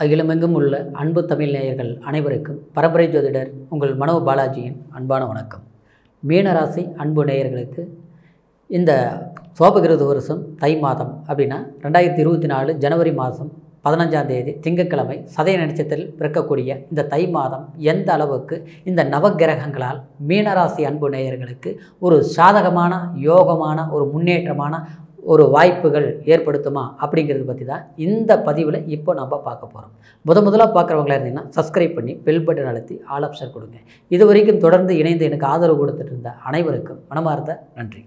அகிலமெங்கும் உள்ள அன்பு தமிழ் நேயர்கள் அனைவருக்கும் பரம்பரை ஜோதிடர் உங்கள் மனோ பாலாஜியின் அன்பான வணக்கம். மீனராசி அன்பு நேயர்களுக்கு இந்த சோபகிருது வருஷம் தை மாதம் அப்படின்னா 2024 ஜனவரி மாதம் 15ஆம் தேதி திங்கட்கிழமை சதய நட்சத்திரத்தில் பிறக்கக்கூடிய இந்த தை மாதம் எந்த அளவுக்கு இந்த நவக்கிரகங்களால் மீனராசி அன்பு நேயர்களுக்கு ஒரு சாதகமான யோகமான ஒரு முன்னேற்றமான ஒரு வாய்ப்புகள் ஏற்படுத்துமா அப்படிங்கிறது பற்றி தான் இந்த பதிவில் இப்போ நம்ம பார்க்க போகிறோம். முதலாக பார்க்குறவங்களா இருந்தீங்கன்னா சப்ஸ்கிரைப் பண்ணி பெல் பட்டன் அழுத்தி ஆல் ஆப்ஷன் கொடுங்க. இது வரைக்கும் தொடர்ந்து இணைந்து எனக்கு ஆதரவு கொடுத்துட்டு இருந்த அனைவருக்கும் மனமார்ந்த நன்றி.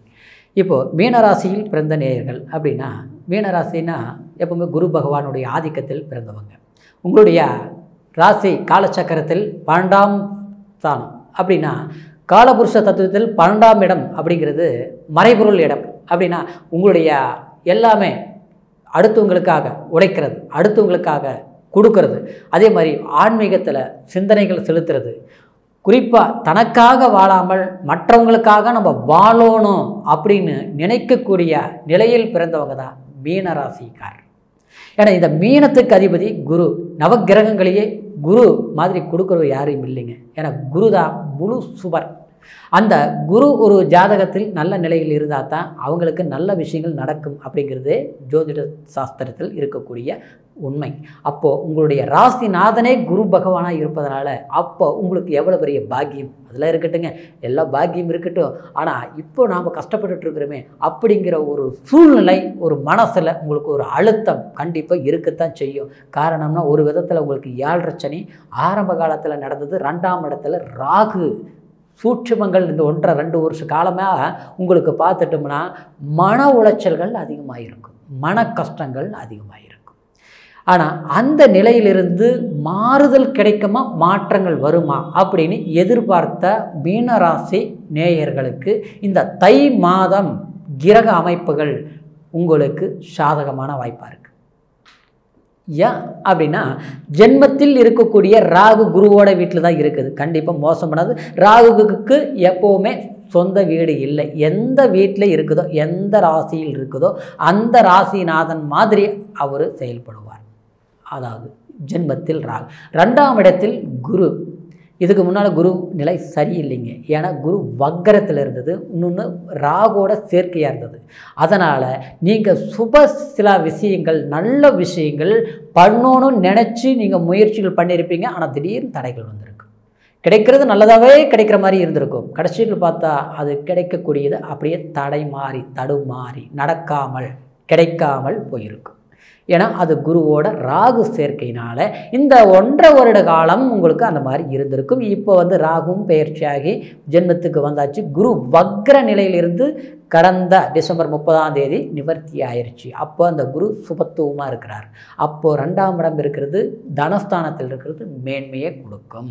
இப்போது மீனராசியில் பிறந்த நேயர்கள் அப்படின்னா, மீனராசினா எப்பவுமே குரு பகவானுடைய ஆதிக்கத்தில் பிறந்தவங்க. உங்களுடைய ராசி காலச்சக்கரத்தில் 12ஆம் ஸ்தானம் அப்படின்னா, காலபுருஷ தத்துவத்தில் 12ஆம் இடம் அப்படிங்கிறது மறைபொருள் இடம். அப்படின்னா உங்களுடைய எல்லாமே அடுத்தவங்களுக்காக உழைக்கிறது, அடுத்தவங்களுக்காக கொடுக்கறது, அதே மாதிரி ஆன்மீகத்தில் சிந்தனைகள் செலுத்துறது, குறிப்பாக தனக்காக வாழாமல் மற்றவங்களுக்காக நம்ம வாழணும் அப்படின்னு நினைக்கக்கூடிய நிலையில் பிறந்தவங்க தான் மீனராசிக்காரர். ஏன்னா இந்த மீனத்துக்கு அதிபதி குரு. நவக்கிரகங்களையே குரு மாதிரி கொடுக்குறது யாரும் இல்லைங்க. ஏன்னா குரு தான் முழு சுவர். அந்த குரு ஒரு ஜாதகத்தில் நல்ல நிலையில் இருந்தால் தான் அவங்களுக்கு நல்ல விஷயங்கள் நடக்கும் அப்படிங்கிறது ஜோதிட சாஸ்திரத்தில் இருக்கக்கூடிய உண்மை. அப்போது உங்களுடைய ராசிநாதனே குரு பகவானாக இருப்பதனால அப்போ உங்களுக்கு எவ்வளோ பெரிய பாக்கியம் அதெல்லாம் இருக்கட்டுங்க, எல்லா பாக்கியம் இருக்கட்டும். ஆனால் இப்போ நாம் கஷ்டப்பட்டுருக்கிறோமே அப்படிங்கிற ஒரு சூழ்நிலை ஒரு மனசில் உங்களுக்கு ஒரு அழுத்தம் கண்டிப்பாக இருக்கத்தான் செய்யும். காரணம்னா ஒரு விதத்தில் உங்களுக்கு 7.5 சனி ஆரம்ப காலத்தில் நடந்தது, 2ஆம் இடத்துல ராகு சூட்சுமங்கள் இந்த 1.5-2 வருஷ காலமாக உங்களுக்கு பார்த்துட்டோம்னா மன உளைச்சல்கள் அதிகமாக இருக்கும், மன கஷ்டங்கள் அதிகமாக இருக்கும். ஆனால் அந்த நிலையிலிருந்து மாறுதல் கிடைக்குமா, மாற்றங்கள் வருமா அப்படின்னு எதிர்பார்த்த மீனராசி நேயர்களுக்கு இந்த தை மாதம் கிரக அமைப்புகள் உங்களுக்கு சாதகமான வாய்ப்பாக இருக்குது. ஏன் அப்படின்னா ஜென்மத்தில் இருக்கக்கூடிய ராகு குருவோட வீட்டில் தான் இருக்குது. கண்டிப்பாக மோசமானது. ராகுவுக்கு எப்போவுமே சொந்த வீடு இல்லை. எந்த வீட்டில் இருக்குதோ, எந்த ராசியில் இருக்குதோ அந்த ராசிநாதன் மாதிரி அவர் செயல்படுவார். அதாவது ஜென்மத்தில் ராகு, 2ஆம் இடத்தில் குரு. இதுக்கு முன்னால் குரு நிலை சரியில்லைங்க. ஏன்னா குரு வக்கரத்தில் இருந்தது, இன்னொன்று ராகோட சேர்க்கையாக இருந்தது. அதனால் நீங்கள் சில விஷயங்கள் நல்ல விஷயங்கள் பண்ணணும்னு நினச்சி நீங்கள் முயற்சிகள் பண்ணியிருப்பீங்க. ஆனால் திடீர்னு தடைகள் வந்திருக்கு. கிடைக்கிறது நல்லதாகவே கிடைக்கிற மாதிரி இருந்திருக்கும். கடைசியில் பார்த்தா அது கிடைக்கக்கூடியது அப்படியே தடை மாறி தடுமாறி நடக்காமல் கிடைக்காமல் போயிருக்கும். ஏன்னா அது குருவோட ராகு சேர்க்கையினால் இந்த 1.5 வருட காலம் உங்களுக்கு அந்த மாதிரி இருந்திருக்கும். இப்போ ராகுவும் பெயர்ச்சியாகி ஜென்மத்துக்கு வந்தாச்சு. குரு வக்ர நிலையிலிருந்து கடந்த டிசம்பர் 30ஆம் தேதி நிவர்த்தி ஆயிடுச்சு. அப்போ அந்த குரு சுபத்துவமாக இருக்கிறார். அப்போது 2ஆம் இடம் இருக்கிறது, தனஸ்தானத்தில் இருக்கிறது மேன்மையை கொடுக்கும்.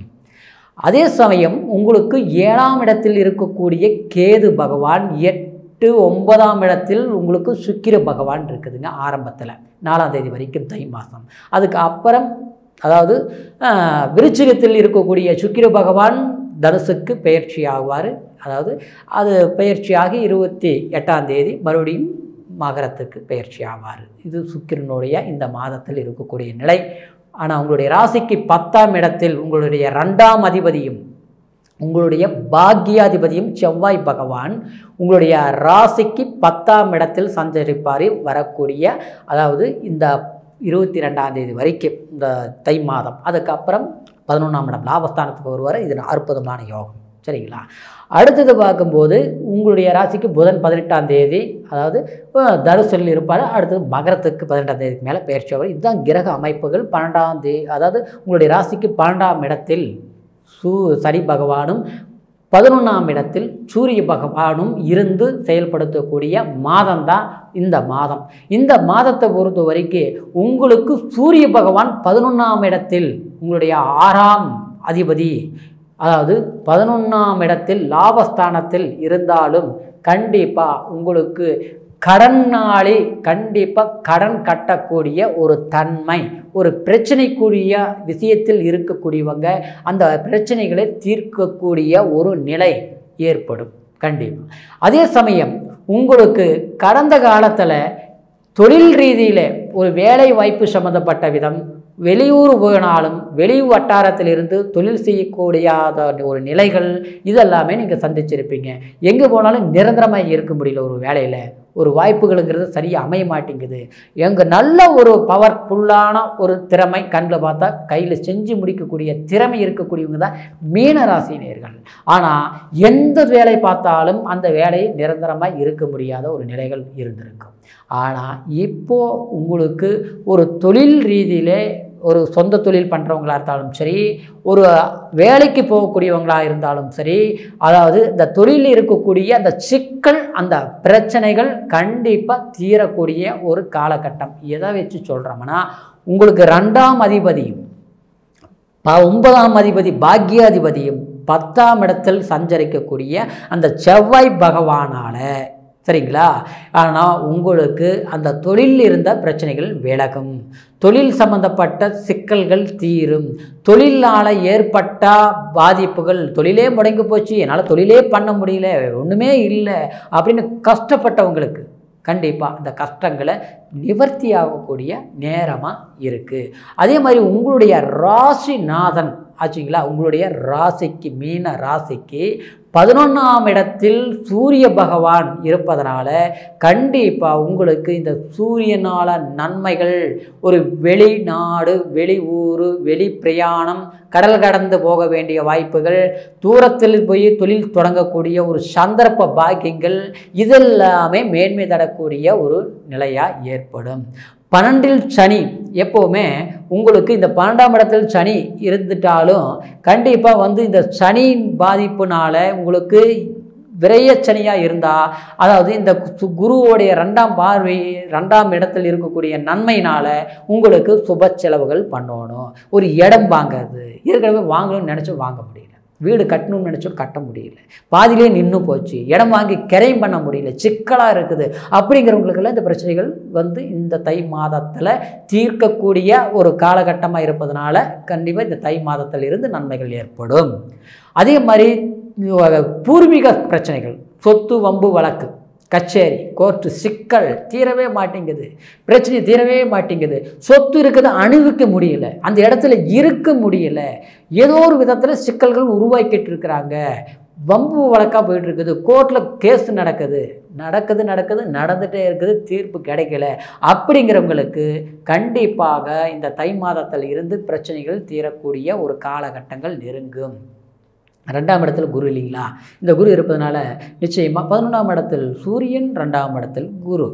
அதே சமயம் உங்களுக்கு 7ஆம் இடத்தில் இருக்கக்கூடிய கேது பகவான் 8-9ஆம் இடத்தில் உங்களுக்கு சுக்கிர பகவான் இருக்குதுங்க. ஆரம்பத்தில் 4ஆம் தேதி வரைக்கும் தை மாதம். அதுக்கு அப்புறம் அதாவது விருச்சிகத்தில் இருக்கக்கூடிய சுக்கிர பகவான் தனுசுக்கு பெயர்ச்சி ஆகுவார். அதாவது அது பெயர்ச்சியாகி 28ஆம் தேதி மறுபடியும் மகரத்துக்கு பெயர்ச்சி ஆவார். இது சுக்கிரனுடைய இந்த மாதத்தில் இருக்கக்கூடிய நிலை. ஆனால் உங்களுடைய ராசிக்கு 10ஆம் இடத்தில் உங்களுடைய 2ஆம் அதிபதியும் உங்களுடைய பாக்கியாதிபதியும் செவ்வாய் பகவான் உங்களுடைய ராசிக்கு 10ஆம் இடத்தில் சஞ்சரிப்பார் வரக்கூடிய, அதாவது இந்த 22ஆம் தேதி வரைக்கும் இந்த தை மாதம். அதுக்கப்புறம் 11ஆம் இடம் லாபஸ்தானத்துக்கு வருவார். இது அற்புதமான யோகம். சரிங்களா? அடுத்தது பார்க்கும்போது உங்களுடைய ராசிக்கு புதன் 18ஆம் தேதி அதாவது தனுசில் இருப்பார். அடுத்தது மகரத்துக்கு 18ஆம் தேதிக்கு மேலே பயிற்சி ஆவார். இதுதான் கிரக அமைப்புகள். 12ஆம் தேதி அதாவது உங்களுடைய ராசிக்கு 12ஆம் இடத்தில் சனி பகவானும் 11ஆம் இடத்தில் சூரிய பகவானும் இருந்து செயல்படுத்தக்கூடிய மாதம்தான் இந்த மாதம். இந்த மாதத்தை பொறுத்த வரைக்கும் உங்களுக்கு சூரிய பகவான் 11ஆம் இடத்தில் உங்களுடைய 6ஆம் அதிபதி, அதாவது 11ஆம் இடத்தில் லாபஸ்தானத்தில் இருந்தாலும் கண்டிப்பாக உங்களுக்கு கடனாளி கண்டிப்பாக கடன் கட்டக்கூடிய ஒரு தன்மை, ஒரு பிரச்சனைக்குரிய விஷயத்தில் இருக்கக்கூடியவங்க அந்த பிரச்சனைகளை தீர்க்கக்கூடிய ஒரு நிலை ஏற்படும் கண்டிப்பாக. அதே சமயம் உங்களுக்கு கடந்த காலத்தில் தொழில் ரீதியில் ஒரு வேலை வாய்ப்பு சம்மந்தப்பட்ட விதம், வெளியூர் போனாலும் வெளி வட்டாரத்திலிருந்து தொழில் செய்யக்கூடியாத ஒரு நிலைகள் இதெல்லாமே நீங்கள் சந்திச்சிருப்பீங்க. எங்கே போனாலும் நிரந்தரமாக இருக்க முடியல, ஒரு வேலையில் ஒரு வாய்ப்புகளுங்கிறது சரியாக அமைய மாட்டேங்குது. எங்கள் நல்ல ஒரு பவர்ஃபுல்லான ஒரு திறமை கண்ணில் பார்த்தா கையில் செஞ்சு முடிக்கக்கூடிய திறமை இருக்கக்கூடியவங்க தான் மீனராசினியர்கள். ஆனால் எந்த வேலை பார்த்தாலும் அந்த வேலையை நிரந்தரமாக இருக்க முடியாத ஒரு நிலைகள் இருந்திருக்கும். ஆனால் இப்போது உங்களுக்கு ஒரு தொழில் ரீதியிலே ஒரு சொந்த தொழில் பண்ணுறவங்களா இருந்தாலும் சரி, ஒரு வேலைக்கு போகக்கூடியவங்களாக இருந்தாலும் சரி, அதாவது இந்த தொழிலில் இருக்கக்கூடிய அந்த சிக்கல் அந்த பிரச்சனைகள் கண்டிப்பாக தீரக்கூடிய ஒரு காலகட்டம். எதை வச்சு சொல்கிறோம்னா, உங்களுக்கு 2ஆம் அதிபதியும் 9ஆம் அதிபதி பாக்கியாதிபதியும் 10ஆம் இடத்தில் சஞ்சரிக்கக்கூடிய அந்த செவ்வாய் பகவானால் சரிங்களா. ஆனால் உங்களுக்கு அந்த தொழிலில் இருந்த பிரச்சனைகள் விலகும், தொழில் சம்பந்தப்பட்ட சிக்கல்கள் தீரும், தொழிலால் ஏற்பட்ட பாதிப்புகள், தொழிலே முடங்கி போச்சு, என்னால் தொழிலே பண்ண முடியல, ஒன்றுமே இல்லை அப்படின்னு கஷ்டப்பட்டவங்களுக்கு கண்டிப்பாக அந்த கஷ்டங்களை நிவர்த்தி ஆகக்கூடிய நேரமாக இருக்குது. அதே மாதிரி உங்களுடைய ராசிநாதன் ஆச்சுங்களா, உங்களுடைய ராசிக்கு மீன ராசிக்கு 11ஆம் இடத்தில் சூரிய பகவான் இருப்பதனால கண்டிப்பாக உங்களுக்கு இந்த சூரியனால் நன்மைகள், ஒரு வெளிநாடு வெளி ஊர் வெளி பிரயாணம், கடல் கடந்து போக வேண்டிய வாய்ப்புகள், தூரத்தில் போய் தொழில் தொடங்கக்கூடிய ஒரு சந்தர்ப்ப பாக்கியங்கள் இதெல்லாமே மேன்மை தரக்கூடிய ஒரு நிலையாக ஏற்படும். 12இல் சனி எப்போவுமே உங்களுக்கு இந்த 12ஆம் இடத்தில் சனி இருந்துட்டாலும் கண்டிப்பாக இந்த சனியின் பாதிப்புனால் உங்களுக்கு விரயச்சனியாக இருந்தால், அதாவது இந்த குருவோடைய 2ஆம் பார்வை 2ஆம் இடத்தில் இருக்கக்கூடிய நன்மையினால் உங்களுக்கு சுப செலவுகள் பண்ணணும். ஒரு இடம் வாங்கிறது, ஏற்கனவே வாங்கணும்னு நினச்சோம் வாங்க முடியல, வீடு கட்டணும்னு நினச்சோம் கட்ட முடியல, பாதிலே நின்று போச்சு, இடம் வாங்கி கிரையும் பண்ண முடியல, சிக்கலாக இருக்குது அப்படிங்கிறவங்களுக்கெல்லாம் இந்த பிரச்சனைகள் இந்த தை மாதத்தில் தீர்க்கக்கூடிய ஒரு காலகட்டமாக இருப்பதனால கண்டிப்பாக இந்த தை மாதத்தில் இருந்து நன்மைகள் ஏற்படும். அதே மாதிரி பூர்வீக பிரச்சனைகள், சொத்து வம்பு வழக்கு கச்சேரி கோர்ட்டு சிக்கல் தீரவே மாட்டேங்குது, பிரச்சனை தீரவே மாட்டேங்குது, சொத்து இருக்குது அணுவிக்க முடியல, அந்த இடத்துல இருக்க முடியல, ஏதோ ஒரு விதத்தில் சிக்கல்கள் உருவாக்கிட்டு இருக்கிறாங்க, வம்பு வழக்காக போயிட்டு இருக்குது, கோர்ட்டில் கேஸ் நடந்துகிட்டே இருக்குது, தீர்ப்பு கிடைக்கல அப்படிங்கிறவங்களுக்கு கண்டிப்பாக இந்த தை மாதத்தில் இருந்து பிரச்சனைகள் தீரக்கூடிய ஒரு காலகட்டங்கள் நெருங்கும். 2ஆம் இடத்தில் குரு இல்லைங்களா, இந்த குரு இருப்பதனால நிச்சயமாக 11ஆம் இடத்தில் சூரியன் 2ஆம் இடத்தில் குரு,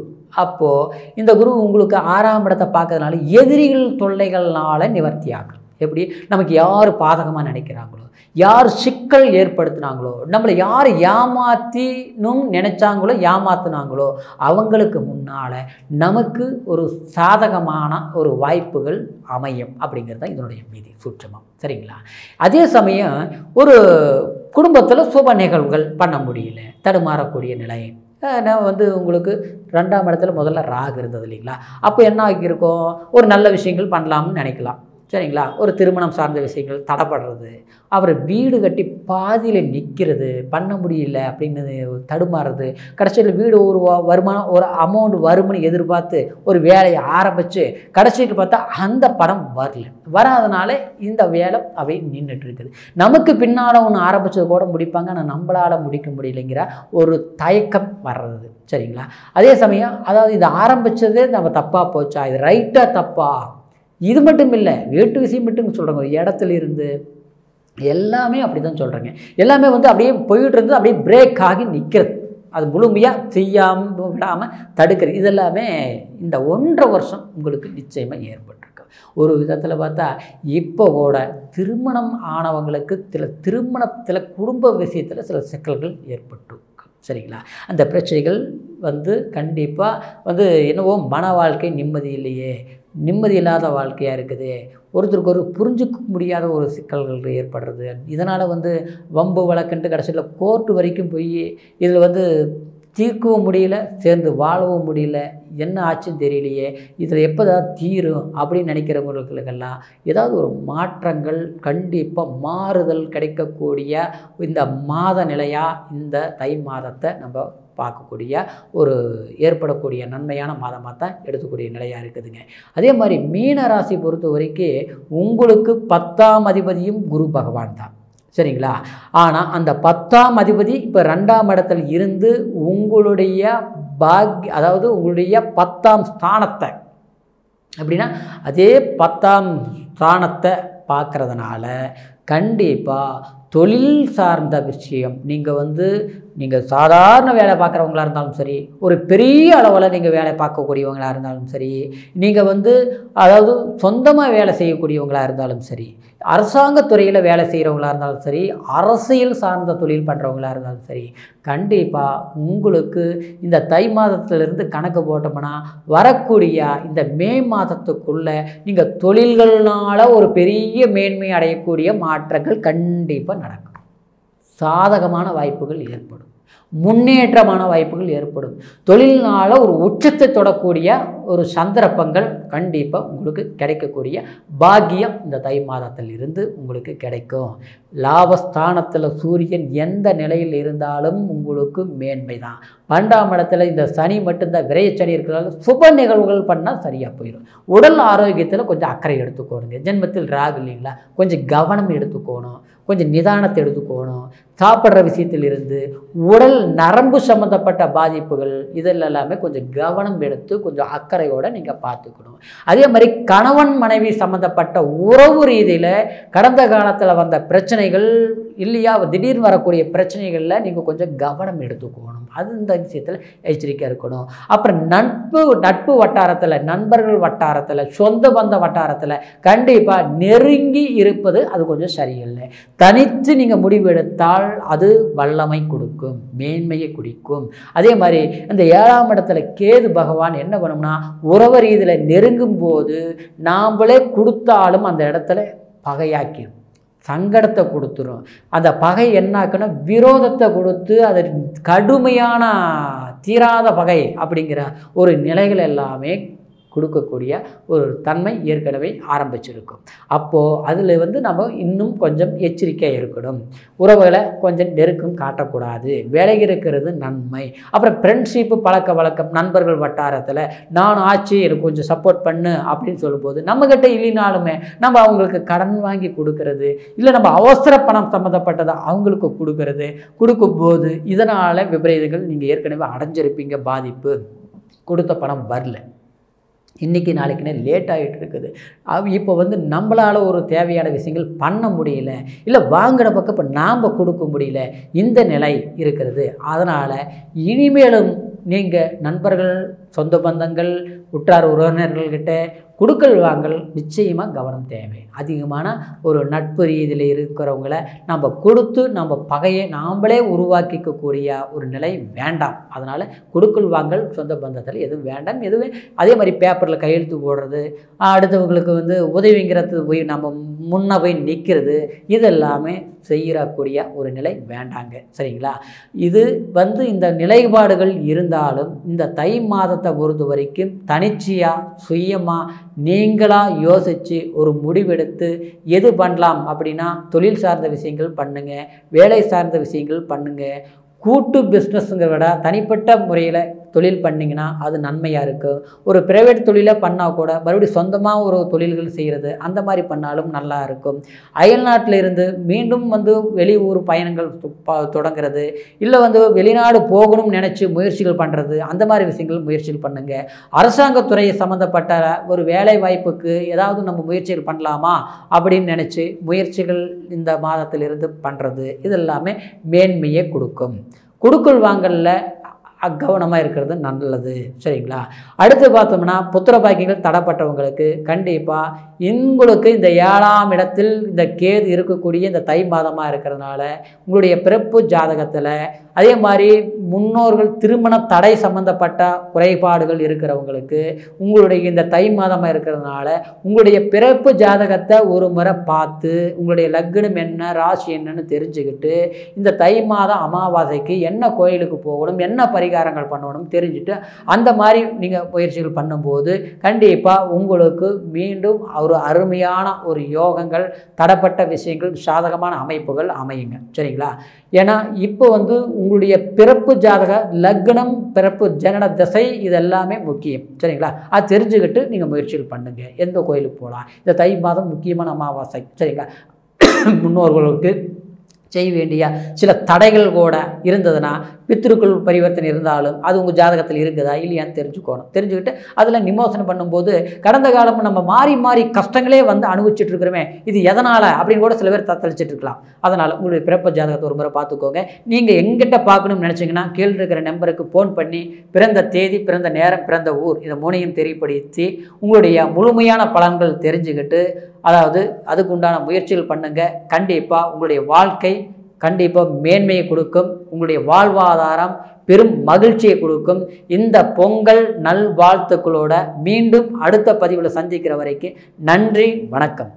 அப்போது இந்த குரு உங்களுக்கு 6ஆம் இடத்தை பார்க்கறதுனால எதிரிகள் தொல்லைகள்னால நிவர்த்தி ஆகும். எப்படி, நமக்கு யார் பாதகமாக நினைக்கிறாங்களோ, யார் சிக்கல் ஏற்படுத்தினாங்களோ, நம்மளை யார் ஏமாற்றினும் நினைச்சாங்களோ ஏமாத்தினாங்களோ அவங்களுக்கு முன்னால் நமக்கு ஒரு சாதகமான ஒரு வாய்ப்புகள் அமையும் அப்படிங்கிறது தான் இதனுடைய மீதி சூட்சமம். சரிங்களா. அதே சமயம் ஒரு குடும்பத்தில் சுப நிகழ்வுகள் பண்ண முடியல, தடுமாறக்கூடிய நிலை. நான் உங்களுக்கு 2ஆம் இடத்துல முதல்ல ராகு இருந்தது இல்லைங்களா, அப்போ என்ன ஆகியிருக்கும், ஒரு நல்ல விஷயங்கள் பண்ணலாம்னு நினைக்கலாம். சரிங்களா. ஒரு திருமணம் சார்ந்த விஷயங்கள் தடைப்படுறது, அவர் வீடு கட்டி பாதியில் நிற்கிறது, பண்ண முடியல அப்படின்னு தடுமாறுறது, கடைசியில் வீடு ஒரு வருமானம் ஒரு அமௌண்ட் வரும்னு எதிர்பார்த்து ஒரு வேலையை ஆரம்பித்து கடைசியில் பார்த்தா அந்த படம் வராதனால இந்த வேலை அவை நின்றுட்டு இருக்குது. நமக்கு பின்னால் ஒன்று ஆரம்பித்தது கூட முடிப்பாங்க, ஆனால் நம்மளால் முடிக்க முடியலைங்கிற ஒரு தயக்கம் வர்றது. சரிங்களா. அதே சமயம் அதாவது இது ஆரம்பித்ததே நம்ம தப்பாக போச்சா, இது ரைட்டாக தப்பா, இது மட்டும் இல்லை வீட்டு விஷயம் மட்டும் சொல்கிறாங்க, இடத்துல இருந்து எல்லாமே அப்படி தான் சொல்கிறாங்க. எல்லாமே அப்படியே போயிட்டு இருந்து அப்படியே பிரேக் ஆகி நிற்கிறது, அது முழுமையாக செய்யாமல் விடாமல் தடுக்கிறது. இதெல்லாமே இந்த 1.5 வருஷம் உங்களுக்கு நிச்சயமாக ஏற்பட்டிருக்கு. ஒரு விதத்தில் பார்த்தா இப்போ கூட திருமணம் ஆனவங்களுக்கு சில திருமணத்தில் குடும்ப விஷயத்தில் சில சிக்கல்கள் ஏற்பட்டு சரிங்களா. அந்த பிரச்சனைகள் கண்டிப்பாக என்னவோ மன வாழ்க்கை நிம்மதி இல்லையே, நிம்மதி இல்லாத வாழ்க்கையாக இருக்குது, ஒருத்தருக்கு ஒரு புரிஞ்சுக்க முடியாத ஒரு சிக்கல்கள் ஏற்படுறது, இதனால் வம்பு வழக்குன்ட்டு கடைசியில் கோர்ட்டு வரைக்கும் போய் இதில் தீர்க்கவும் முடியல, சேர்ந்து வாழவும் முடியல, என்ன ஆச்சுன்னு தெரியலையே, இதில் எப்போ தான் தீரும் அப்படின்னு நினைக்கிறவங்களுக்கெல்லாம் ஏதாவது ஒரு மாற்றங்கள் கண்டிப்பாக மாறுதல் கிடைக்கக்கூடிய இந்த மாத நிலையாக இந்த தை மாதத்தை நம்ம பார்க்கக்கூடிய ஒரு ஏற்படக்கூடிய நன்மையான மாதமாக தான் எடுத்துக்கூடிய நிலையாக இருக்குதுங்க. அதே மாதிரி மீன ராசி பொறுத்த வரைக்கும் உங்களுக்கு 10ஆம் அதிபதியும் குரு பகவான் தான், சரிங்களா? ஆனால் அந்த 10ஆம் அதிபதி இப்போ 2ஆம் இடத்துல இருந்து உங்களுடைய அதாவது உங்களுடைய 10ஆம் ஸ்தானத்தை, அப்படின்னா அதே 10ஆம் ஸ்தானத்தை பார்க்குறதுனால கண்டிப்பாக தொழில் சார்ந்த விஷயம், நீங்கள் சாதாரண வேலை பார்க்குறவங்களா இருந்தாலும் சரி, ஒரு பெரிய அளவில் நீங்கள் வேலை பார்க்கக்கூடியவங்களாக இருந்தாலும் சரி, நீங்கள் அதாவது சொந்தமாக வேலை செய்யக்கூடியவங்களாக இருந்தாலும் சரி, அரசாங்கத் துறையில் வேலை செய்கிறவங்களா இருந்தாலும் சரி, அரசியல் சார்ந்த தொழில் பண்ணுறவங்களா இருந்தாலும் சரி, கண்டிப்பாக உங்களுக்கு இந்த தை மாதத்திலிருந்து கணக்கு போட்டோம்னா வரக்கூடிய இந்த மே மாதத்துக்குள்ளே நீங்கள் தொழில்கள்னால ஒரு பெரிய மேன்மை அடையக்கூடிய மாற்றங்கள் கண்டிப்பாக நடக்கும். சாதகமான வாய்ப்புகள் ஏற்படும், முன்னேற்றமான வாய்ப்புகள் ஏற்படும், தொழில்னால ஒரு உச்சத்தை தொடக்கூடிய ஒரு சந்தர்ப்பங்கள் கண்டிப்பாக உங்களுக்கு கிடைக்கக்கூடிய பாக்கியம் இந்த தை மாதத்தில் இருந்து உங்களுக்கு கிடைக்கும். லாபஸ்தானத்தில் சூரியன் எந்த நிலையில் இருந்தாலும் உங்களுக்கு மேன்மை தான். 12ஆம் இடத்துல இந்த சனி மட்டும்தான் விரையச்சனி இருக்கிறதால சுப நிகழ்வுகள் பண்ணால் சரியாக போயிடும். உடல் ஆரோக்கியத்தில் கொஞ்சம் அக்கறை எடுத்துக்கோணுங்க. ஜென்மத்தில் ராகு இல்லைங்களா, கொஞ்சம் கவனம் எடுத்துக்கோணும், கொஞ்சம் நிதானத்தை எடுத்துக்கோணும். சாப்பிட்ற விஷயத்திலிருந்து உடல் நரம்பு சம்மந்தப்பட்ட பாதிப்புகள் இதில் எல்லாமே கொஞ்சம் கவனம் எடுத்து கொஞ்சம் அக்கறையோடு நீங்கள் பார்த்துக்கணும். அதே மாதிரி கணவன் மனைவி சம்மந்தப்பட்ட உறவு ரீதியில் கடந்த காலத்தில் வந்த பிரச்சனைகள் இல்லையா, திடீர்னு வரக்கூடிய பிரச்சனைகளில் நீங்கள் கொஞ்சம் கவனம் எடுத்துக்கணும். அது இந்த விஷயத்தில் எச்சரிக்கையாக இருக்கணும். அப்புறம் நட்பு வட்டாரத்தில், நண்பர்கள் வட்டாரத்தில், சொந்த பந்த வட்டாரத்தில் கண்டிப்பாக நெருங்கி இருப்பது அது கொஞ்சம் சரியில்லை. தனித்து நீங்கள் முடிவெடுத்தால் அது வல்லமை கொடுக்கும், மேன்மையை குடிக்கும். அதே மாதிரி இந்த 7ஆம் இடத்துல கேது பகவான் என்ன பண்ணும்னா, உறவு ரீதியில் நெருங்கும் போது நாம்ளே கொடுத்தாலும் அந்த இடத்துல பகையாக்கிடும், சங்கடத்தை கொடுத்துரும். அந்த பகை என்னாக்குன்னா விரோதத்தை கொடுத்து அது கடுமையான தீராத பகை அப்படிங்கிற ஒரு நிலைகள் எல்லாமே கொடுக்கக்கூடிய ஒரு தன்மை ஏற்கனவே ஆரம்பிச்சிருக்கும். அப்போது அதில் நம்ம இன்னும் கொஞ்சம் எச்சரிக்கையாக இருக்கணும். உறவுகளை கொஞ்சம் நெருக்கம் காட்டக்கூடாது, விலகி இருக்கிறது நன்மை. அப்புறம் ஃப்ரெண்ட்ஷிப்பு பழக்க வழக்கம், நண்பர்கள் வட்டாரத்தில் நான் ஆச்சு எனக்கு கொஞ்சம் சப்போர்ட் பண்ணு அப்படின்னு சொல்லும்போது நம்மக்கிட்ட இல்லைனாலுமே நம்ம அவங்களுக்கு கடன் வாங்கி கொடுக்கறது, இல்லை நம்ம அவசர பணம் சம்மந்தப்பட்டதை அவங்களுக்கு கொடுக்கும்போது இதனால் விபரீதங்கள் நீங்கள் ஏற்கனவே அடைஞ்சிருப்பீங்க. பாதிப்பு, கொடுத்த பணம் வரல, இன்றைக்கி நாளைக்குன்னே லேட் ஆகிட்டு இருக்குது. இப்போ நம்மளால் ஒரு தேவையான விஷயங்கள் பண்ண முடியல, இல்லை வாங்கின பக்கம் இப்போ நாம் கொடுக்க முடியல, இந்த நிலை இருக்கிறது. அதனால் இனிமேலும் நீங்கள் நண்பர்கள், சொந்த பந்தங்கள், உற்றார் உறவினர்கள்கிட்ட கொடுக்கல் வாங்கல் நிச்சயமாக கவனம் தேவை. அதிகமான ஒரு நட்பு ரீதியில் இருக்கிறவங்கள நம்ம கொடுத்து நம்ம பகையை நாம்ளே உருவாக்கிக்கக்கூடிய ஒரு நிலை வேண்டாம். அதனால் கொடுக்கல் வாங்கல் சொந்த பந்தத்தில் எதுவும் வேண்டாம். எதுவும் அதே மாதிரி பேப்பரில் கையெழுத்து போடுறது, அடுத்தவங்களுக்கு உதவிங்கிறது போய் நம்ம முன்ன போய் நிற்கிறது, இதெல்லாமே செய்யக்கூடிய ஒரு நிலை வேண்டாங்க, சரிங்களா? இது இந்த நிலைப்பாடுகள் இருந்தாலும் இந்த தை மாதத்தை பொறுத்த வரைக்கும் தனிச்சையாக சுயமாக நீங்களாக யோசித்து ஒரு முடிவெடுத்து எது பண்ணலாம் அப்படின்னா தொழில் சார்ந்த விஷயங்கள் பண்ணுங்கள், வேலை சார்ந்த விஷயங்கள் பண்ணுங்கள். கூட்டு பிஸ்னஸ்ங்கிற விட தனிப்பட்ட முறையில் தொழில் பண்ணிங்கன்னா அது நன்மையாக இருக்குது. ஒரு ப்ரைவேட் தொழிலை பண்ணால் கூட மறுபடியும் சொந்தமாக ஒரு தொழில்கள் செய்கிறது அந்த மாதிரி பண்ணாலும் நல்லா இருக்கும். அயல்நாட்டில் இருந்து மீண்டும் வெளியூர் பயணங்கள் தொடங்குறது, இல்லை வெளிநாடு போகணும்னு நினச்சி முயற்சிகள் பண்ணுறது, அந்த மாதிரி விஷயங்கள் முயற்சிகள் பண்ணுங்கள். அரசாங்கத்துறையை சம்மந்தப்பட்ட ஒரு வேலை வாய்ப்புக்கு ஏதாவது நம்ம முயற்சிகள் பண்ணலாமா அப்படின்னு நினச்சி முயற்சிகள் இந்த மாதத்திலிருந்து பண்ணுறது, இதெல்லாமே மேன்மையை கொடுக்கும். கொடுக்கல் வாங்கலில் கவனமாக இருக்கிறது நல்லது, சரிங்களா? அடுத்து பார்த்தோம்னா புத்திர பாக்கியங்கள் தடைப்பட்டவங்களுக்கு கண்டிப்பாக உங்களுக்கு இந்த 7ஆம் இடத்தில் இந்த கேது இருக்கக்கூடிய இந்த தை மாதமாக இருக்கிறதுனால உங்களுடைய பிறப்பு ஜாதகத்தில், அதே மாதிரி முன்னோர்கள் திருமண தடை சம்பந்தப்பட்ட குறைபாடுகள் இருக்கிறவங்களுக்கு உங்களுடைய இந்த தை மாதமாக இருக்கிறதுனால உங்களுடைய பிறப்பு ஜாதகத்தை ஒரு முறை பார்த்து உங்களுடைய லக்னம் என்ன ராசி என்னன்னு தெரிஞ்சுக்கிட்டு இந்த தை மாதம் அமாவாசைக்கு என்ன கோயிலுக்கு போகணும், என்ன பரிகாரம் பரிகாரங்கள் பண்ணணும் தெரிஞ்சுட்டு அந்த மாதிரி நீங்கள் முயற்சிகள் பண்ணும்போது கண்டிப்பாக உங்களுக்கு மீண்டும் ஒரு அருமையான ஒரு யோகங்கள், தடப்பட்ட விஷயங்கள், சாதகமான அமைப்புகள் அமையுங்க. சரிங்களா? ஏன்னா இப்போ உங்களுடைய பிறப்பு ஜாதக லக்னம், பிறப்பு ஜனன திசை இதெல்லாமே முக்கியம். சரிங்களா? அது தெரிஞ்சுக்கிட்டு நீங்கள் முயற்சிகள் பண்ணுங்க. எந்த கோயிலுக்கு போகலாம், இந்த தை மாதம் முக்கியமான அமாவாசை. சரிங்களா? முன்னோர்களுக்கு செய்ய வேண்டிய சில தடைகள் கூட இருந்ததுன்னா, பித்ருக்கள் பரிவர்த்தனை இருந்தாலும் அது உங்கள் ஜாதகத்தில் இருக்குதா இல்லையான்னு தெரிஞ்சுக்கணும். தெரிஞ்சுக்கிட்டு அதில் நிமோசனம் பண்ணும்போது கடந்த காலம் நம்ம மாறி மாறி கஷ்டங்களே அனுபவிச்சுட்டு இருக்கிறோமே, இது எதனால் அப்படின்னு கூட சில பேர் தத்தளிச்சுட்டு இருக்கலாம். அதனால் உங்களுடைய பிறப்பு ஜாதகத்தை ஒரு முறை பார்த்துக்கோங்க. நீங்கள் எங்கிட்ட பார்க்கணும்னு நினச்சிங்கன்னா கீழே இருக்கிற நம்பருக்கு ஃபோன் பண்ணி பிறந்த தேதி, பிறந்த நேரம், பிறந்த ஊர் இதை மூணையும் தெரியப்படுத்தி உங்களுடைய முழுமையான பலன்கள் தெரிஞ்சுக்கிட்டு அதாவது அதுக்கு உண்டான முயற்சிகள் பண்ணுங்கள். கண்டிப்பாக உங்களுடைய வாழ்க்கை கண்டிப்பாக மேன்மையை கொடுக்கும். உங்களுடைய வாழ்வாதாரம் பெரும் மகிழ்ச்சியை கொடுக்கும். இந்த பொங்கல் நல்வாழ்த்துக்களோட மீண்டும் அடுத்த பதிவில் சந்திக்கிற வரைக்கும் நன்றி, வணக்கம்.